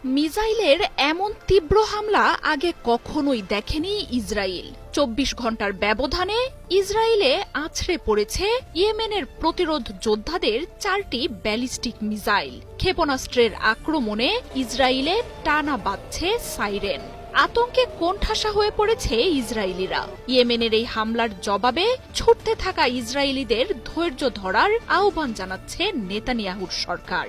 মিসাইলের এমন তীব্র হামলা আগে কখনোই দেখেনি ইসরায়েল। ২৪ ঘন্টার ব্যবধানে ইসরায়েলে আছড়ে পড়েছে ইয়েমেনের প্রতিরোধ যোদ্ধাদের ৪টি ব্যালিস্টিক মিসাইল। ক্ষেপণাস্ত্রের আক্রমণে ইসরায়েলে টানা বাজছে সাইরেন। আতঙ্কে কোণঠাসা হয়ে পড়েছে ইসরায়েলিরা। ইয়েমেনের এই হামলার জবাবে ছুটতে থাকা ইসরায়েলিদের ধৈর্য ধরার আহ্বান জানাচ্ছে নেতানিয়াহুর সরকার।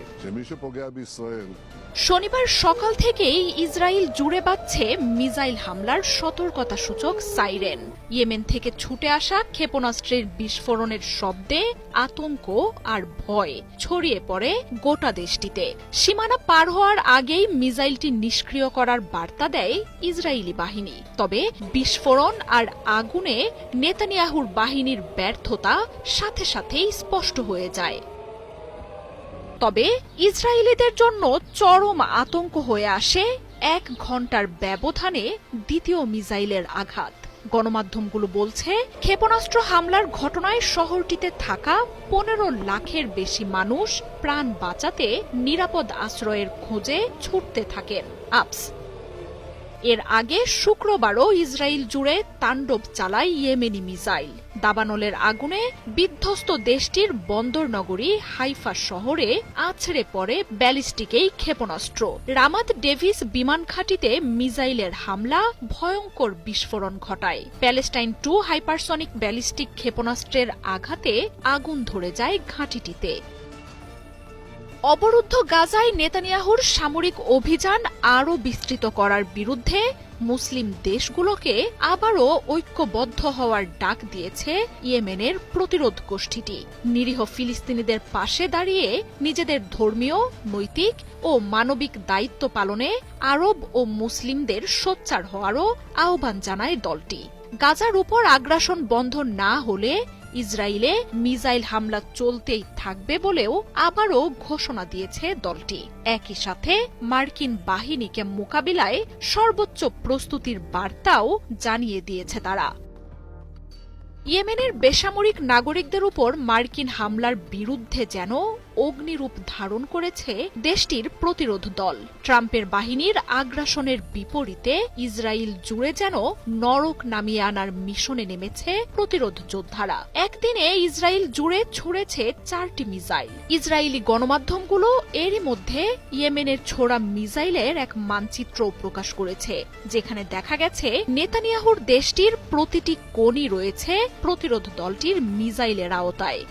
শনিবার সকাল থেকেই ইসরায়েল জুড়ে বাজছে মিসাইল হামলার সতর্কতাসূচক সাইরেন। ইয়েমেন থেকে ছুটে আসা ক্ষেপণাস্ত্রের বিস্ফোরণের শব্দে আতঙ্ক আর ভয় ছড়িয়ে পড়ে গোটা দেশটিতে। সীমানা পার হওয়ার আগেই মিসাইলটি নিষ্ক্রিয় করার বার্তা দেয় ইসরায়েলি বাহিনী। তবে বিস্ফোরণ আর আগুনে নেতানিয়াহুর বাহিনীর ব্যর্থতা সাথে সাথেই স্পষ্ট হয়ে যায়। তবে ইসরায়েলিদের জন্য চরম আতঙ্ক হয়ে আসে ১ ঘন্টার ব্যবধানে দ্বিতীয় মিসাইলের আঘাত। গণমাধ্যমগুলো বলছে, ক্ষেপণাস্ত্র হামলার ঘটনায় শহরটিতে থাকা ১৫ লাখের বেশি মানুষ প্রাণ বাঁচাতে নিরাপদ আশ্রয়ের খোঁজে ছুটতে থাকেন। এর আগে শুক্রবারও ইসরায়েল জুড়ে তাণ্ডব চালায় ইয়েমেনি মিসাইল। দাবানলের আগুনে বিধ্বস্ত দেশটির বন্দর নগরী হাইফা শহরে আছড়ে পড়ে ব্যালিস্টিক এই ক্ষেপণাস্ত্র। রামাত ডেভিস বিমান ঘাঁটিতে মিসাইলের হামলা ভয়ঙ্কর বিস্ফোরণ ঘটায়। প্যালেস্টাইন 2 হাইপারসনিক ব্যালিস্টিক ক্ষেপণাস্ত্রের আঘাতে আগুন ধরে যায় ঘাঁটিটিতে। অবরুদ্ধ গাজায় নেতানিয়াহুর সামরিক অভিযান আরও বিস্তৃত করার বিরুদ্ধে মুসলিম দেশগুলোকে আবারও ঐক্যবদ্ধ হওয়ার ডাক দিয়েছে ইয়েমেনের প্রতিরোধ গোষ্ঠীটি। নিরীহ ফিলিস্তিনিদের পাশে দাঁড়িয়ে নিজেদের ধর্মীয়, নৈতিক ও মানবিক দায়িত্ব পালনে আরব ও মুসলিমদের সোচ্চার হওয়ারও আহ্বান জানায় দলটি। গাজার উপর আগ্রাসন বন্ধ না হলে ইসরায়েলে মিসাইল হামলা চলতেই থাকবে বলেও আবারও ঘোষণা দিয়েছে দলটি। একই সাথে মার্কিন বাহিনীকে মোকাবিলায় সর্বোচ্চ প্রস্তুতির বার্তাও জানিয়ে দিয়েছে তারা। ইয়েমেনের বেসামরিক নাগরিকদের উপর মার্কিন হামলার বিরুদ্ধে যেন অগ্নিরূপ ধারণ করেছে দেশটির প্রতিরোধ দল। ট্রাম্পের বাহিনীর আগ্রাসনের বিপরীতে ইসরায়েল জুড়ে যেন নরক নামিয়ে আনার মিশনে নেমেছে প্রতিরোধ যোদ্ধারা। একদিনে ইসরায়েল জুড়ে ছুড়েছে ৪টি মিসাইল। ইসরায়েলি গণমাধ্যমগুলো এরই মধ্যে ইয়েমেনের ছোড়া মিসাইলের এক মানচিত্র প্রকাশ করেছে, যেখানে দেখা গেছে নেতানিয়াহুর দেশটির প্রতিটি কোণই রয়েছে প্রতিরোধ দলটির মিসাইলের আওতায়।